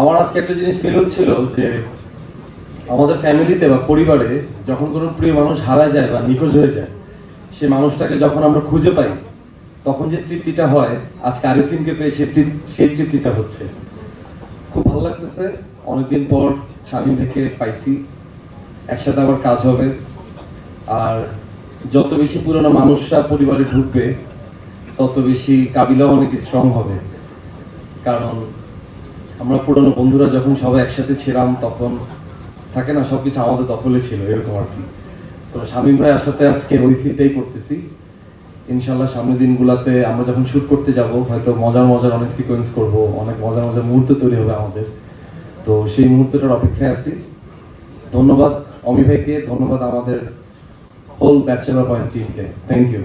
আমার আজকে একটা জিনিস ফিল হচ্ছিল যে আমাদের ফ্যামিলিতে বা পরিবারে যখন কোনো প্রিয় মানুষ হারা যায় বা নিখোঁজ হয়ে যায়, সে মানুষটাকে যখন আমরা খুঁজে পাই তখন যে তৃপ্তিটা হয়, আজকে আরিফিনকে পেয়ে সেই তৃপ্তিটা হচ্ছে। খুব ভালো লাগতেছে, অনেকদিন পর স্বামী থেকে পাইছি, একসাথে আবার কাজ হবে। আর যত বেশি পুরনো মানুষরা পরিবারে ঢুকবে তত বেশি কাবিলাও অনেক স্ট্রং হবে। কারণ আমরা পুরনো বন্ধুরা যখন সবাই একসাথে ছিলাম তখন থাকে না, সবকিছু আমাদের দখলে ছিল, এরকম আর কি। তো শামীম ভাই সাথে আজকে ওই ফিলটাই করতেছি। ইনশাল্লাহ সামনের দিনগুলোতে আমরা যখন শুট করতে যাব হয়তো মজার মজার অনেক সিকোয়েন্স করব, অনেক মজার মজার মুহূর্ত তৈরি হবে আমাদের। তো সেই মুহূর্তটার অপেক্ষায় আছি। ধন্যবাদ অমি ভাইকে, ধন্যবাদ আমাদের হোল ব্যাচেলর পয়েন্ট টিমকে। Thank you.